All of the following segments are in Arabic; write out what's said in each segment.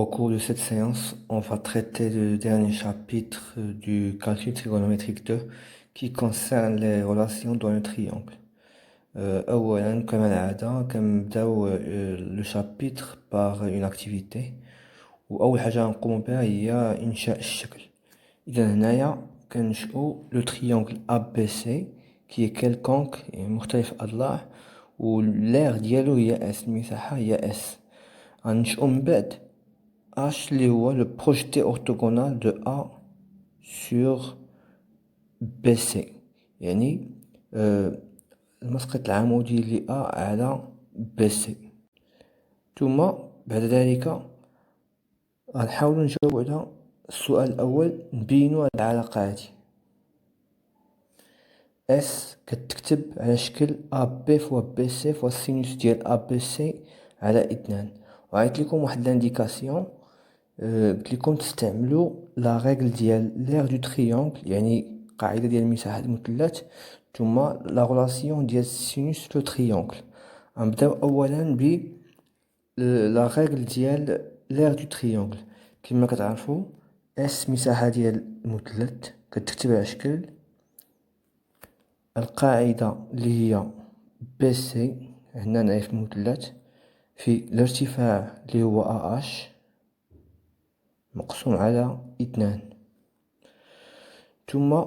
Au cours de cette séance, on va traiter le dernier chapitre du calcul trigonométrique 2 qui concerne les relations dans le triangle. أولا كما العادة كنبداو le chapitre par une activité وأول حاجة نقوم بها هي إنشاء الشكل. إذا هنايا كنشئو le triangle ABC qui est quelconque يعني مختلف الأضلاع واللير ديالو هي S، المساحة هي S. غنشئو من بعد H اللي هو le projeté orthogonal de A sur BC، يعني المسقط العمودي ل A على BC. ثم بعد ذلك غنحاولو نجاوب على السؤال الأول، نبينو هاد العلاقة هادي. S كتكتب على شكل AB فوا BC فوا السينوس ديال ABC على 2. وعطيت لكم واحد لانديكاسيون، قلت لكم تستعملوا لا ريغل ديال لير دو تريونغل، يعني قاعده ديال مساحه المثلث، ثم لا ريلاسيون ديال سينوس لو تريونغل. غنبداو اولا ب لا ريغل ديال لير دو تريونغل. كما كتعرفوا اس مساحه ديال المثلث كتكتب على شكل القاعده اللي هي بي سي هنا في المثلث في الارتفاع اللي هو اش مقسوم على 2. ثم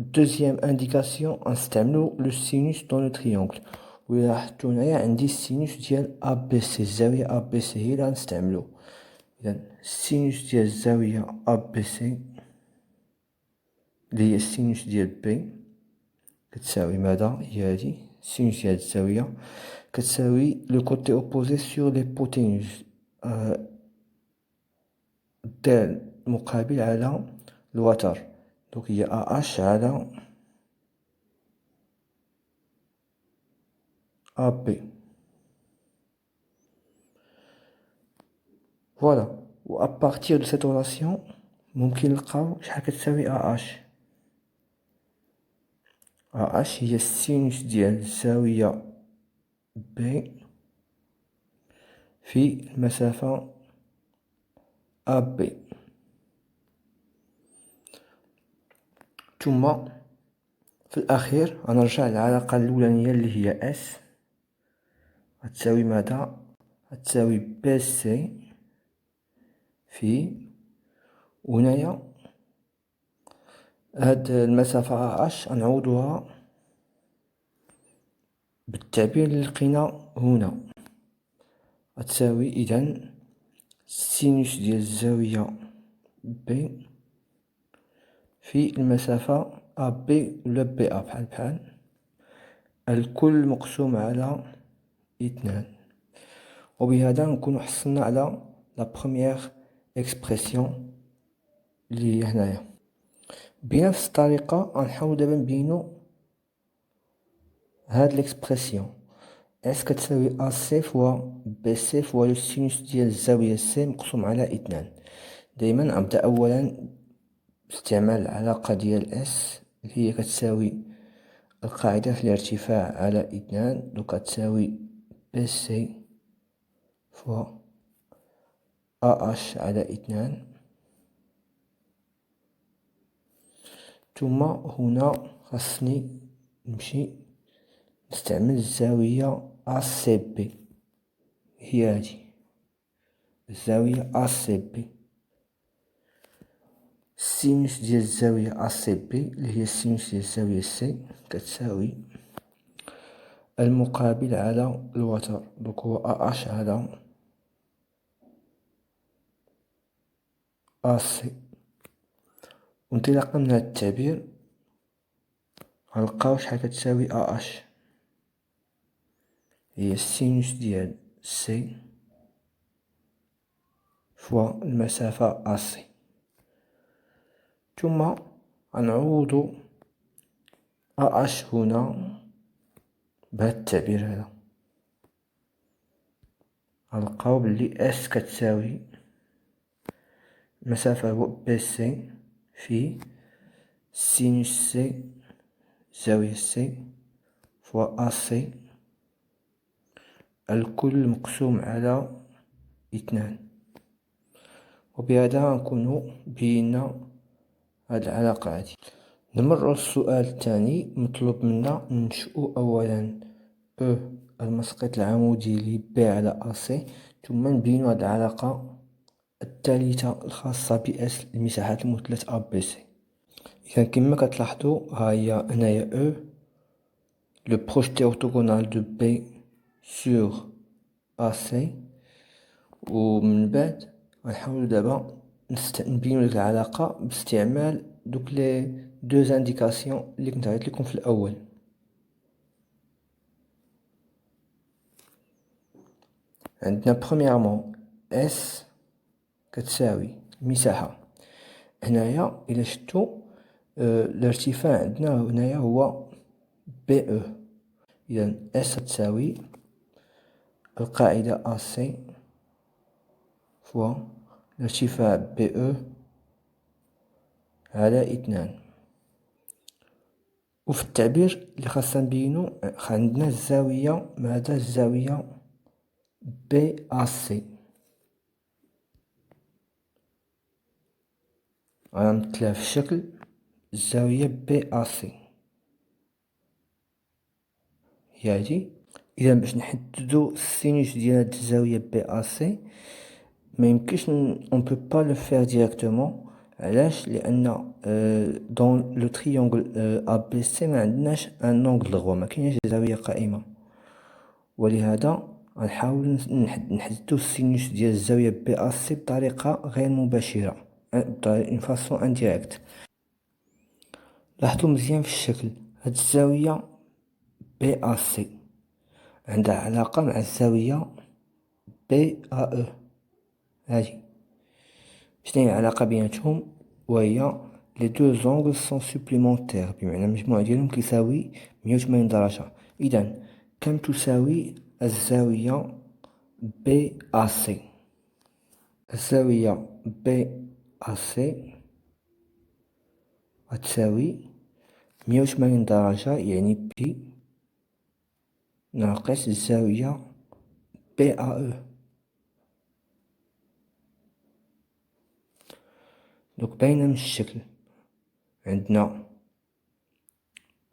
deuxième indication غنستعملو لو سينوس دون لو تريونغل. وإلا لاحظتو هنايا عندي السينوس ديال ABC، الزاوية ABC هي اللي غنستعملو. إذا السينوس ديال الزاوية ABC اللي هي السينوس ديال بي كتساوي ماذا؟ هي هادي السينوس ديال الزاوية كتساوي لو كوتي اوبوزي سور ليبوتينوز، الضلع المقابل على الوتر. دونك هي AH على AB. فوالا، و ابارتير دو سيت ريلاسيون ممكن نلقاو شحال كتساوي AH. AH هي السينوس ديال الزاوية B في المسافة AB. ثم في الأخير غنرجع للعلاقة الأولانية اللي هي S غتساوي ماذا؟ غتساوي BC في، وهنايا هاد المسافة AH غنعوضوها بالتعبير اللي لقينا هنا، غتساوي إذن السينوس ديال الزاوية B في المسافة AB ولا BA بحال بحال الكل مقسوم على 2. وبهذا نكونو حصلنا على لا بروميير اكسبرسيون اللي هي هنايا. بنفس الطريقة غنحاولو دابا نبينو هاد ليكسبرسيون اس كتساوي AC فوا BC فوا لو سينوس ديال الزاوية C مقسوم على 2. دايما غنبدا اولا باستعمال العلاقة ديال اس اللي هي كتساوي القاعدة في الارتفاع على 2، دونك كتساوي BC فوا AH على 2. ثم هنا خاصني نمشي نستعمل الزاوية ACB، هي هادي الزاوية ACB. السينوس ديال الزاوية ACB اللي هي السينوس ديال الزاوية C كتساوي المقابل على الوتر، دونك هو AH على AC. وانطلاقا من هاد التعبير غنلقاو شحال كتساوي AH هي السينوس ديال C فوا المسافة AC. ثم غنعوضو AH هنا بهاد التعبير هذا، غنلقاو بلي S كتساوي المسافة BC في سينوس C زاوية C فوا AC الكل مقسوم على 2. وبهذا غنكونو بينا هاد العلاقة هادي. نمرو للسؤال الثاني. مطلوب منا ننشئو أولا أو المسقط العمودي ل ب على AC، ثم نبينو هاد العلاقة الثالثة الخاصة ب S المساحات المثلث ABC. إذا كما كتلاحظو ها هي هنايا أو لو بروجيتي أورتوغونال دو B sur AC، ومن بعد غنحاولو دابا نبينو ديك العلاقة باستعمال دوك لي دو انديكاسيون اللي كنت عيطت لكم في الأول. عندنا برومييرمون S كتساوي المساحة. هنايا إلا شفتو الارتفاع عندنا هنايا هو BE، إذا S تساوي القاعدة AC فوا الارتفاع BE على 2. وفي التعبير اللي خاصنا نبينو عندنا الزاوية مع الزاوية BAC، غنمثلها في الشكل الزاوية BAC هي هادي. إذا باش نحددو السينوس ديال هاد الزاوية BAC ما يمكنش on peut pas le faire directement. علاش؟ لأن دون لو تريونغل ABC ما عندناش ان اونغل droit، ما كايناش زاوية قائمة، ولهذا غنحاول نحددو السينوس ديال الزاوية BAC بطريقة غير مباشرة، اون فاسون انديريكت. لاحظوا مزيان في الشكل هاد الزاوية BAC عندها علاقة مع الزاوية BAE هادي. شنو هي العلاقة بيناتهم؟ وهي لي دو زونغل سون سوبليمونتير، بمعنى المجموع ديالهم كيساوي 180 درجة. إذا كم تساوي الزاوية BAC؟ الزاوية BAC غتساوي 180 درجة، يعني بي ناقص الزاوية BAE. دوك باينة من الشكل، عندنا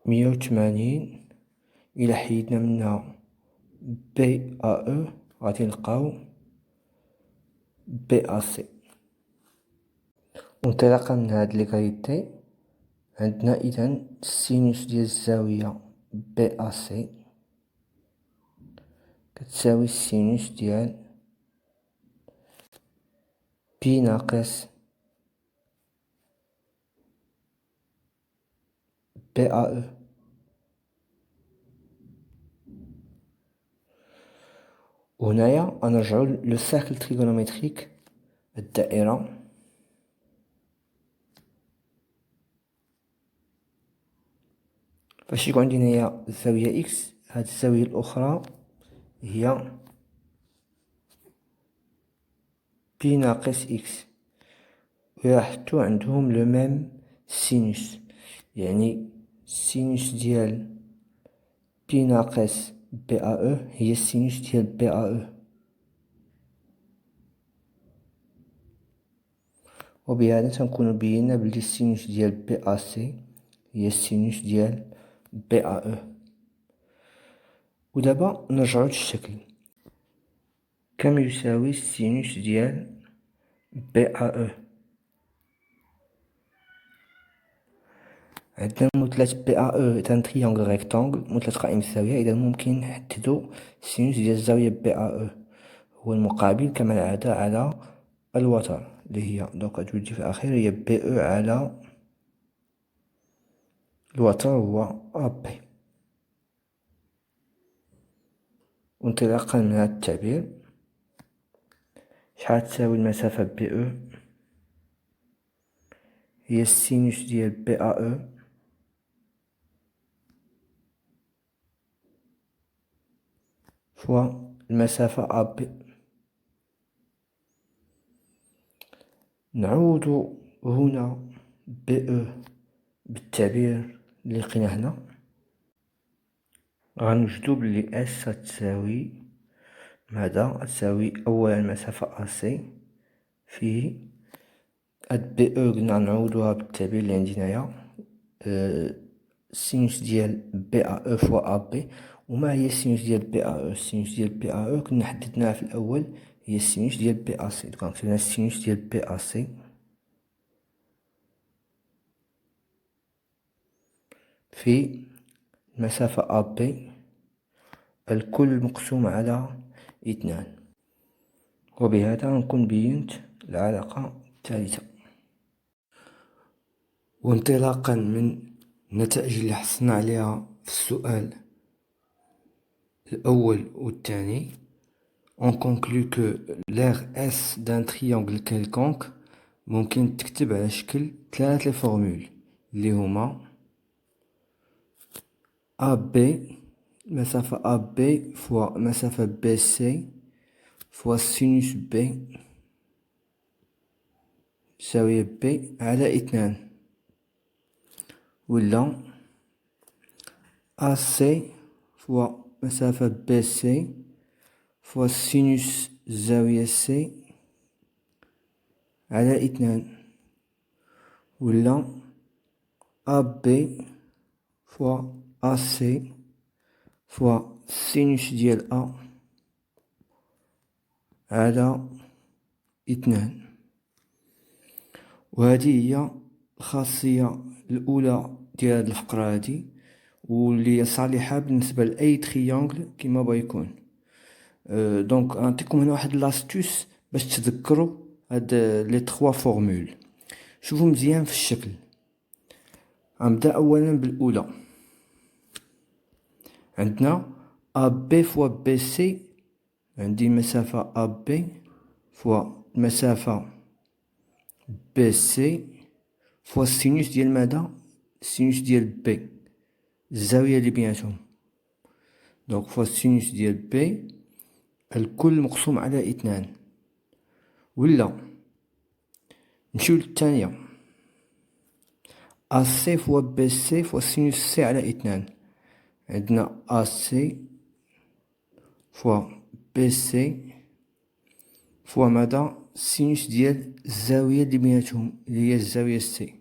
180 إلا حيدنا منها BAE غادي نلقاو BAC. وانطلاقا من هاد ليغاليتي عندنا إذا السينوس ديال الزاوية BAC كتساوي السينوس ديال بي ناقص BAE. وهنايا غنرجعو لو سيركل تريغونومتريك الدائرة. فاش يكون عندي هنايا الزاوية إكس، هاد الزاوية الأخرى هي بي ناقص إكس، ولاحظتو عندهم لو ميم سينوس، يعني السينوس ديال بي ناقص BAE هي السينوس ديال BAE. وبهذا تنكونو بينا بلي السينوس ديال BAC هي السينوس ديال BAE. ودابا نرجعو للشكل. كم يساوي السينوس ديال BAE؟ عندنا مثلث BAE إذا تريونغل ريكتونغل مثلث قائم الزاوية، إذا ممكن نحددو السينوس ديال الزاوية BAE هو المقابل كما العادة على الوتر، اللي هي دوكا تولي في الأخير هي BE على الوتر هو AB. وانطلاقا من هذا التعبير شحال تساوي المسافة BE؟ هي السينوس ديال BAE فوا المسافة AB. نعود هنا BE بالتعبير اللي لقينا هنا، غنوجدو بلي S تساوي هذا تساوي أولا المسافة AC في هاد بي او قلنا نعوضوها بالتعبير اللي عندي هنايا، سينوس ديال بي ا او فوا ا بي. وما هي السينوس ديال بي ا او؟ السينوس ديال بي ا او كنا حددناها في الأول، هي السينوس ديال بي ا سي. دونك كتبنا السينوس ديال بي ا سي في المسافة ا بي الكل مقسوم على 2. وبهذا نكون بينت العلاقة الثالثة. وانطلاقا من النتائج اللي حصلنا عليها في السؤال الأول والثاني، on conclut que l'aire S d'un triangle quelconque ممكن تكتب على شكل 3 فورمول اللي هما AB مسافة AB فوا مسافة BC فوا سينوس B تساوي B على 2، ولا AC فوا مسافة BC فوا سينوس الزاوية C على 2، ولا AB فوا AC فوا سينوس ديال A على 2. وهذه هي الخاصية الأولى ديال هاد الفقرة هادي، واللي هي صالحة بالنسبة لأي تريونغل كيما بغا يكون. دونك نعطيكم هنا واحد لاستوس باش تذكروا هاد لي 3 فورمول. شوفوا مزيان في الشكل. غنبدا اولا بالاولى. عندنا ا بي فوا بي سي، عندي مسافة ا بي فوا المسافة بي سي فوا السينوس ديال ماذا؟ السينوس ديال بي، الزاوية اللي بيناتهم. دونك فوا السينوس ديال بي الكل مقسوم على 2. ولا نمشيو للثانية، ا سي فوا بي سي فوا سينوس سي على 2. عندنا ا سي فوا بي سي فوا ماذا؟ سينوس ديال الزاوية اللي بيناتهم اللي هي الزاوية سي،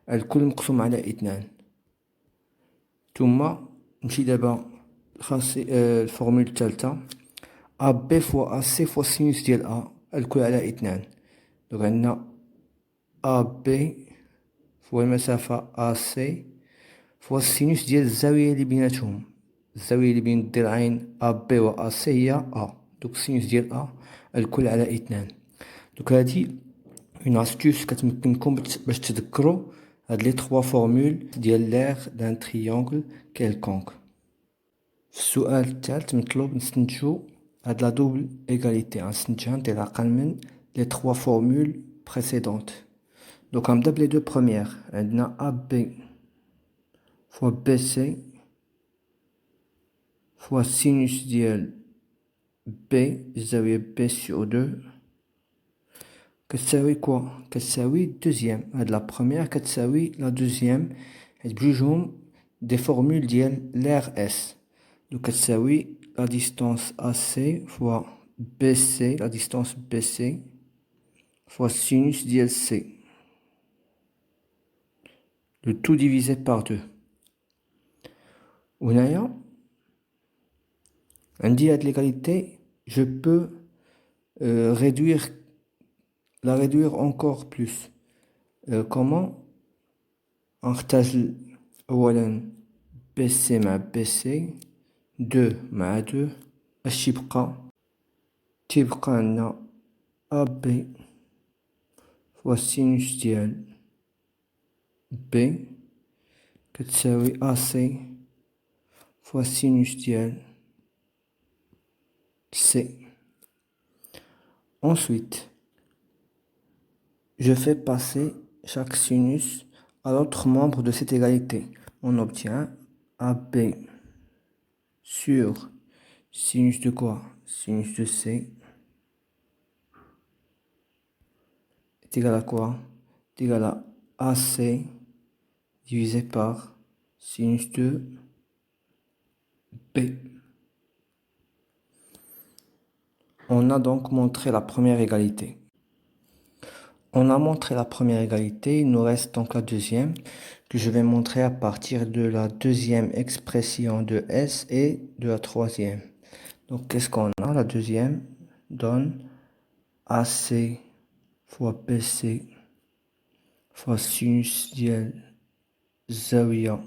الكل مقسوم على 2. ثم نمشي دابا الفورمول الثالثة، ا بي فوا ا سي فوا سينوس ديال ا الكل على 2. دونك عندنا ا بي فوا المسافة ا سي فوا السينوس ديال الزاوية اللي بيناتهم، الزاوية اللي بين الضلعين ا بي و ا سي هي ا، دوك السينوس ديال ا الكل على 2. دوك هادي اون استوس كتمكنكم باش تذكروا هاد لي 3 فورمول ديال لير دان تريونغل كيلكونك. في السؤال الثالث مطلوب نستنتجو هاد لا دوبل ايغاليتي، غنستنتجها انطلاقا من لي 3 فورمول بريسيدونت. دوك غنبدا بلي دو بروميير. عندنا ا بي فوا بي سي فوا سينوس ديال بي الزاوية بي سي 2 كتساوي كوا؟ كتساوي دوزيام. هاد لا بروميير كتساوي لا دوزيام، حيت بجوجهم دي فورمول ديال لير اس. دوك كتساوي لا ديستونس ا سي فوا بي سي، لا ديستونس بي سي فوا سينوس ديال سي، le tout divisé par 2. وهنايا عندي هاد ليغاليتي je peux la réduire encore plus. comment؟ نختزل اولا بي سي مع بي سي، 2 مع 2، اش تيبقى عندنا ا بي فوا سينوس ديال بي كتساوي ا سي فوا سينوس ديال C. Ensuite, je fais passer chaque sinus à l'autre membre de cette égalité. On obtient AB sur sinus de quoi? Sinus de C est égal à quoi? Est égal à AC divisé par sinus de B. On a donc montré la première égalité. On a montré la première égalité, il nous reste donc la deuxième, que je vais montrer à partir de la deuxième expression de S et de la troisième. Donc qu'est-ce qu'on a? La deuxième donne AC fois BC fois sinus dièle zawiya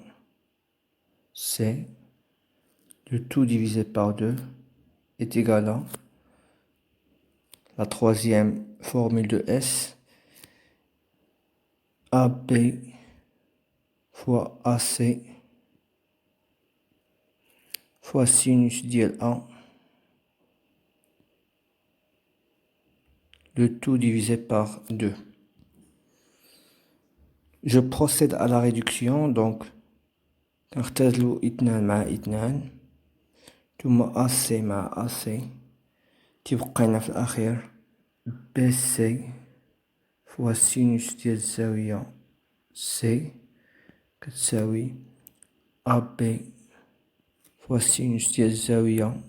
C, le tout divisé par 2 est égal à la troisième formule de S, AB fois AC fois sinus dièle A, le tout divisé par 2. Je procède à la réduction, donc نختزلوا 2 مع 2 ثم AC مع AC تيبقى لنا في الأخير BC فوا سينوس ديال الزاوية C كتساوي AB فوا سينوس ديال الزاوية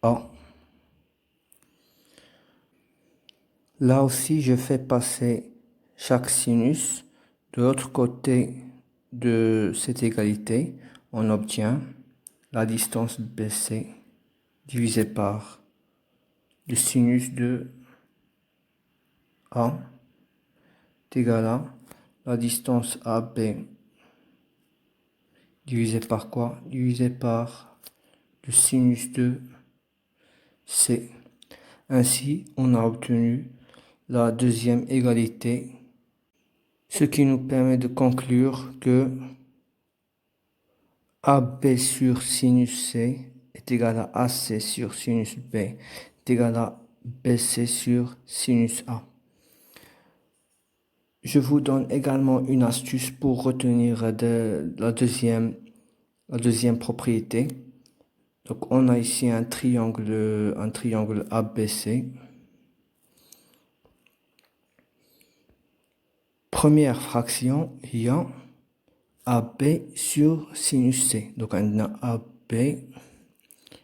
A. Là aussi, je fais passer chaque sinus de l'autre côté de cette égalité. On obtient la distance BC divisé par le sinus de A est égal à la distance AB divisé par quoi? Divisé par le sinus de C. Ainsi, on a obtenu la deuxième égalité, ce qui nous permet de conclure que AB sur sinus C est égal à AC sur sinus B est égal à BC sur sinus A. Je vous donne également une astuce pour retenir la deuxième propriété. Donc on a ici un triangle ABC. Première fraction, il y a AB sur sinus C. Donc on a AB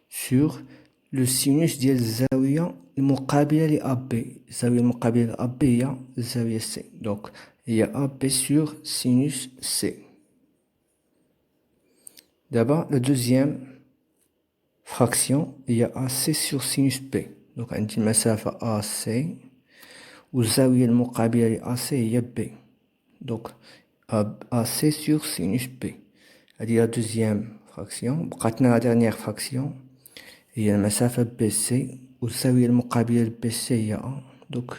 sur le sinus ديال الزاوية المقابلة لAB. الزاوية المقابلة لAB هي الزاوية C. Donc il y a AB sur sinus C. D'abord, la deuxième fraction, il y a AC sur sinus B. Donc عندي المسافة AC والزاوية المقابلة لAC هي B. Donc AC sur sinus B. هذه la deuxième fraction. بقاتنا la dernière fraction. هي المسافة BC والزاوية المقابلة ل BC هي A. Donc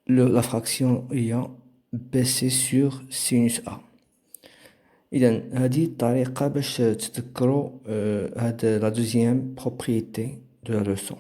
la fraction هي BC sur sinus A. إذا هذه الطريقة باش تذكروا هاد la deuxième propriété de la leçon.